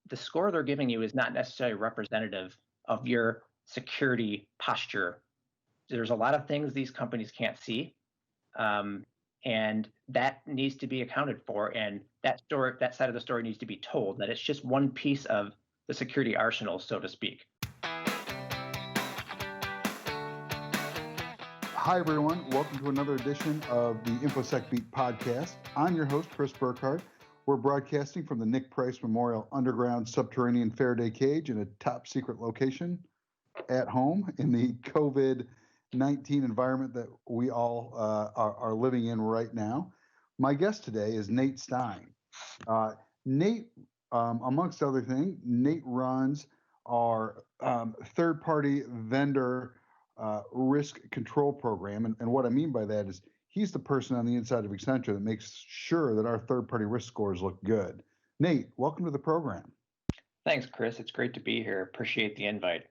the score they're giving you is not necessarily representative of your security posture. There's a lot of things these companies can't see, and that needs to be accounted for. And that side of the story needs to be told, that it's just one piece of the security arsenal, so to speak. Hi, everyone. Welcome to another edition of the InfoSec Beat podcast. I'm your host, Chris Burkhardt. We're broadcasting from the Nick Price Memorial Underground Subterranean Faraday Cage in a top secret location at home in the COVID-19 environment that we all are living in right now. My guest today is Nate Stein. Nate, amongst other things, Nate runs our third-party vendor risk control program. And what I mean by that is he's the person on the inside of Accenture that makes sure that our third-party risk scores look good. Nate, welcome to the program. Thanks, Chris. It's great to be here. Appreciate the invite.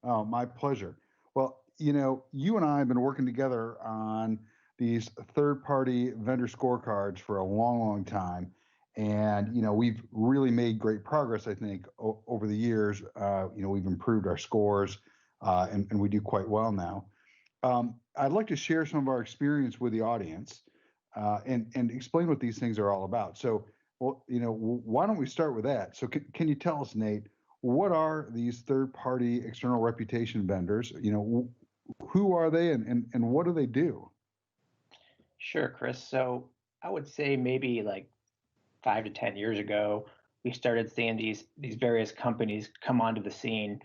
Oh, my pleasure. Well, you and I have been working together on these third-party vendor scorecards for a long, long time. And, we've really made great progress, I think, over the years. We've improved our scores, and we do quite well now. I'd like to share some of our experience with the audience and explain what these things are all about. So, why don't we start with that? So can you tell us, Nate, what are these third-party external reputation vendors? Who are they and what do they do? Sure, Chris. So I would say maybe like 5 to 10 years ago, we started seeing these various companies come onto the scene,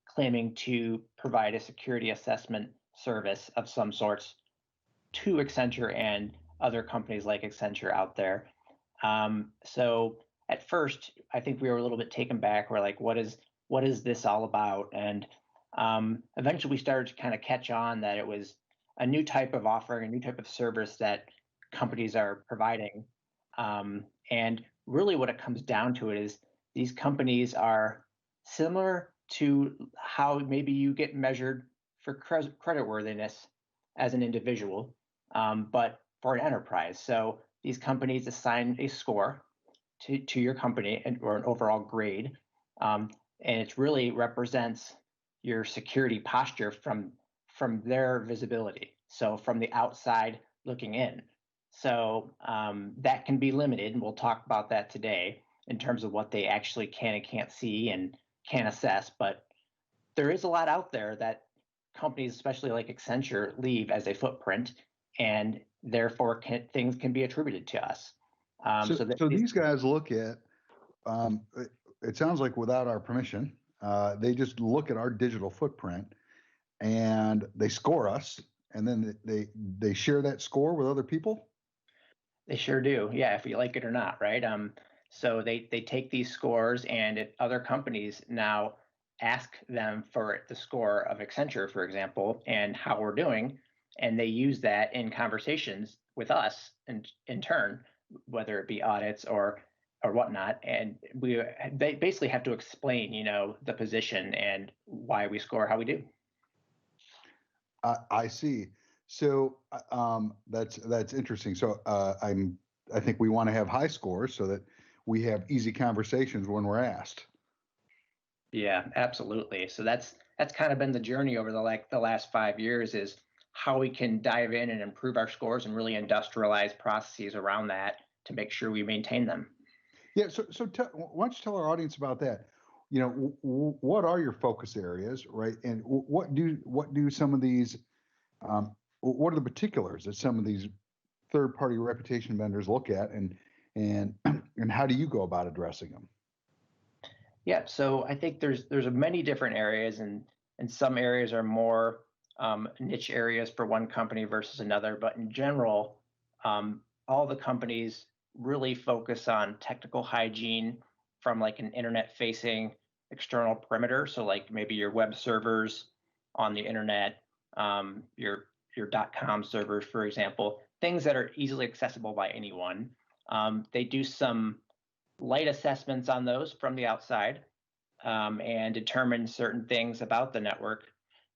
claiming to provide a security assessment service of some sorts to Accenture and other companies like Accenture out there. So at first, I think we were a little bit taken back. We're like, what is this all about? And eventually we started to kind of catch on that it was a new type of offering, a new type of service that companies are providing. And really what it comes down to is these companies are similar to how maybe you get measured for creditworthiness as an individual, but for an enterprise. So these companies assign a score to your company or an overall grade, and it really represents your security posture from their visibility. So from the outside looking in. So that can be limited, and we'll talk about that today in terms of what they actually can and can't see and can assess. But there is a lot out there that companies, especially like Accenture, leave as a footprint, and therefore things can be attributed to us. So these guys look at, it sounds like without our permission, they just look at our digital footprint and they score us, and then they share that score with other people? They sure do. Yeah, if you like it or not, right? So they take these scores, and other companies now ask them for the score of Accenture, for example, and how we're doing, and they use that in conversations with us in turn, whether it be audits or whatnot. And they basically have to explain, the position and why we score how we do. I see. So that's interesting. So I think we want to have high scores so that we have easy conversations when we're asked. Yeah, absolutely. So that's kind of been the journey over the last 5 years, is how we can dive in and improve our scores and really industrialize processes around that to make sure we maintain them. Yeah. So why don't you tell our audience about that? What are your focus areas, right? And what do some of these what are the particulars that some of these third-party reputation vendors look at, and how do you go about addressing them? Yeah, so I think there's many different areas, and some areas are more niche areas for one company versus another. But in general, all the companies really focus on technical hygiene from like an internet-facing external perimeter. So like maybe your web servers on the internet, your .com servers, for example, things that are easily accessible by anyone. They do some light assessments on those from the outside, and determine certain things about the network,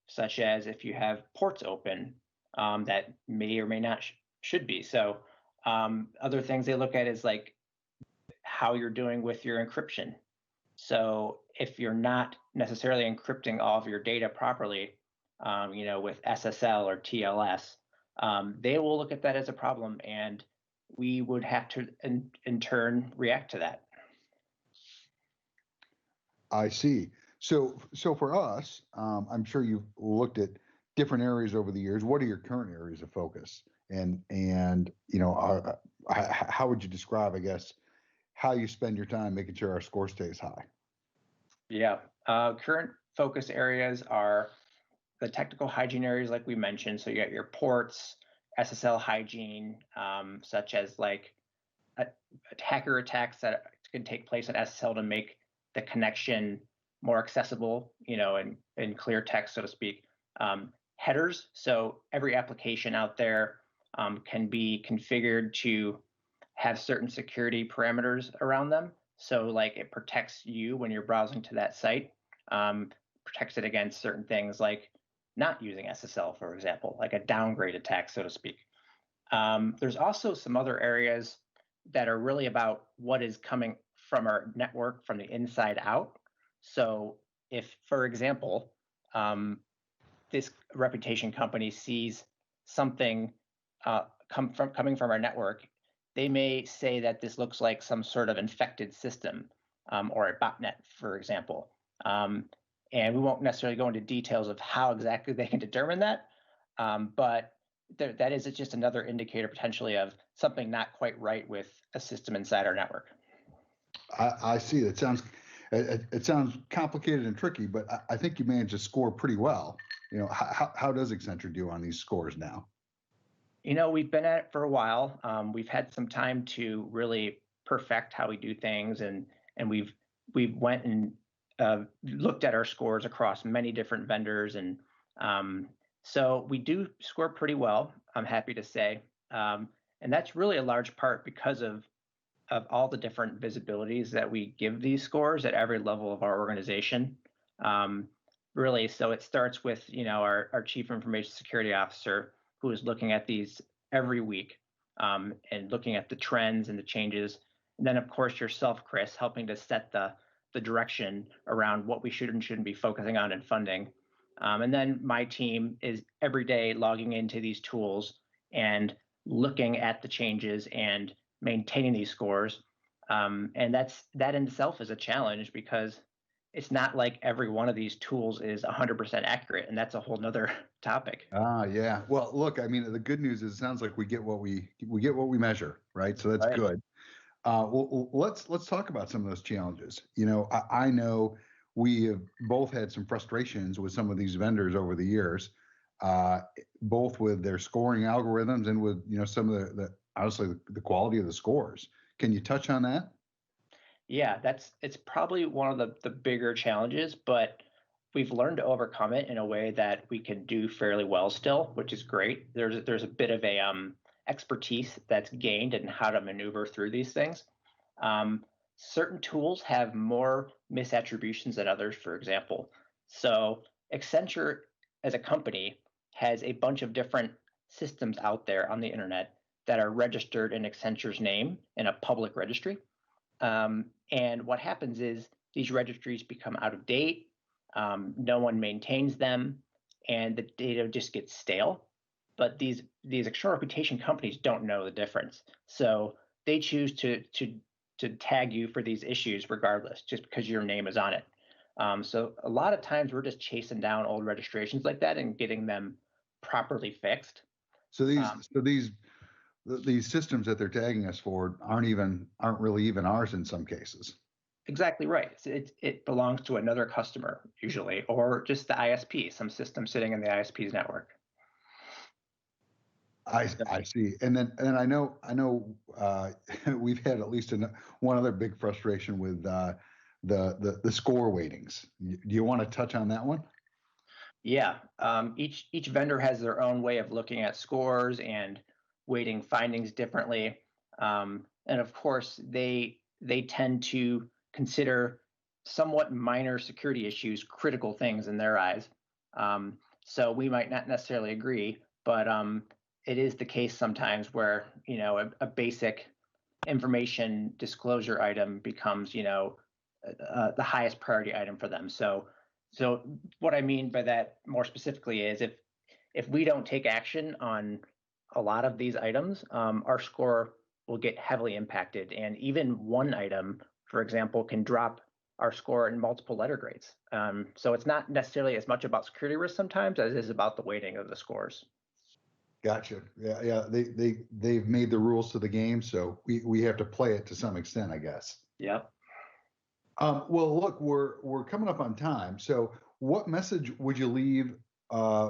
such as if you have ports open that may or may not should be. So other things they look at is like how you're doing with your encryption. So if you're not necessarily encrypting all of your data properly, with SSL or TLS, they will look at that as a problem, and we would have to, in turn, react to that. I see. So for us, I'm sure you've looked at different areas over the years. What are your current areas of focus? And how would you describe, I guess, how you spend your time making sure our score stays high? Yeah. Current focus areas are the technical hygiene areas, like we mentioned. So you got your ports, SSL hygiene, such as like hacker attacks that can take place in SSL to make the connection more accessible, in clear text, so to speak. Headers. So every application out there can be configured to have certain security parameters around them. So like it protects you when you're browsing to that site, protects it against certain things like not using SSL, for example, like a downgrade attack, so to speak. There's also some other areas that are really about what is coming from our network from the inside out. So if, for example, this reputation company sees something coming from our network, they may say that this looks like some sort of infected system, or a botnet, for example. And we won't necessarily go into details of how exactly they can determine that, but that is just another indicator potentially of something not quite right with a system inside our network. I see. It sounds complicated and tricky, but I think you managed to score pretty well. How does Accenture do on these scores now? We've been at it for a while. We've had some time to really perfect how we do things, and we've went and looked at our scores across many different vendors, and so we do score pretty well, I'm happy to say. And that's really a large part because of all the different visibilities that we give these scores at every level of our organization. Really, so it starts with our chief information security officer, who is looking at these every week, and looking at the trends and the changes. And then, of course, yourself, Chris, helping to set the direction around what we should and shouldn't be focusing on and funding. And then my team is every day logging into these tools and looking at the changes and maintaining these scores. And that in itself is a challenge, because it's not like every one of these tools is 100% accurate, and that's a whole nother topic. Yeah. Well, look, I mean, the good news is it sounds like we get what we measure, right? So that's Right. good. Well, let's talk about some of those challenges. I know we have both had some frustrations with some of these vendors over the years, both with their scoring algorithms and with some of the honestly the quality of the scores. Can you touch on that? Yeah, it's probably one of the bigger challenges, but we've learned to overcome it in a way that we can do fairly well still, which is great. There's a bit of a expertise that's gained in how to maneuver through these things. Certain tools have more misattributions than others, for example. So Accenture as a company has a bunch of different systems out there on the internet that are registered in Accenture's name in a public registry. And what happens is these registries become out of date. No one maintains them, and the data just gets stale. But these external reputation companies don't know the difference, so they choose to tag you for these issues regardless, just because your name is on it. So a lot of times we're just chasing down old registrations like that and getting them properly fixed. So these systems that they're tagging us for aren't really even ours in some cases. Exactly right. It belongs to another customer usually, or just the ISP, some system sitting in the ISP's network. I see. And then I know we've had at least one other big frustration with the score weightings. Do you want to touch on that one? Yeah. Each vendor has their own way of looking at scores and weighting findings differently. And of course, they tend to consider somewhat minor security issues critical things in their eyes. So we might not necessarily agree, but it is the case sometimes where a basic information disclosure item becomes, the highest priority item for them. So what I mean by that more specifically is if we don't take action on a lot of these items, our score will get heavily impacted. And even one item, for example, can drop our score in multiple letter grades. So it's not necessarily as much about security risk sometimes as it is about the weighting of the scores. Gotcha. Yeah. They've made the rules to the game, so we have to play it to some extent, I guess. Yep. Well, look, we're coming up on time. So, what message would you leave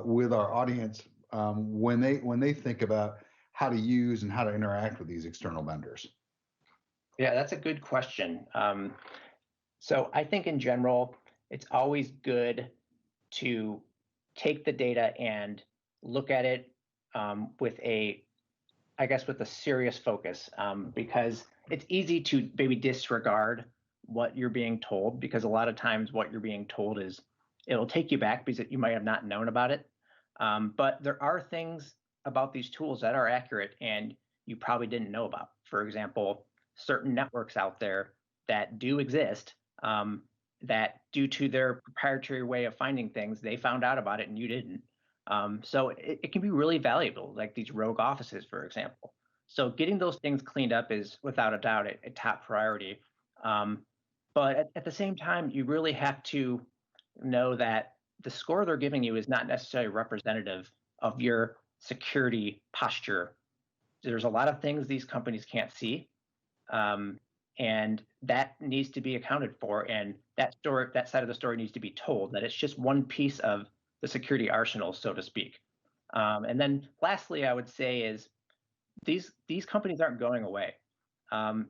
with our audience when they think about how to use and how to interact with these external vendors? Yeah, that's a good question. So I think in general, it's always good to take the data and look at it with a serious focus, because it's easy to maybe disregard what you're being told, because a lot of times what you're being told it'll take you back because you might have not known about it. But there are things about these tools that are accurate and you probably didn't know about. For example, certain networks out there that do exist, that due to their proprietary way of finding things, they found out about it and you didn't. So it can be really valuable, like these rogue offices, for example. So getting those things cleaned up is without a doubt a top priority. But at the same time, you really have to know that the score they're giving you is not necessarily representative of your security posture. There's a lot of things these companies can't see, and that needs to be accounted for. And that side of the story needs to be told, that it's just one piece of the security arsenal, so to speak. And then lastly, I would say is these companies aren't going away.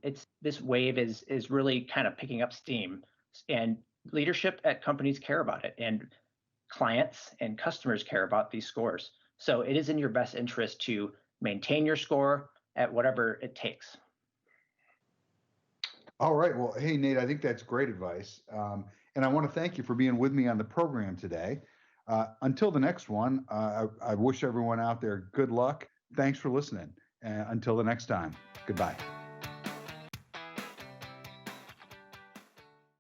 It's this wave is really kind of picking up steam, and leadership at companies care about it, and clients and customers care about these scores. So it is in your best interest to maintain your score at whatever it takes. All right. Well, hey, Nate, I think that's great advice. And I want to thank you for being with me on the program today. Until the next one, I wish everyone out there good luck. Thanks for listening. Until the next time, goodbye.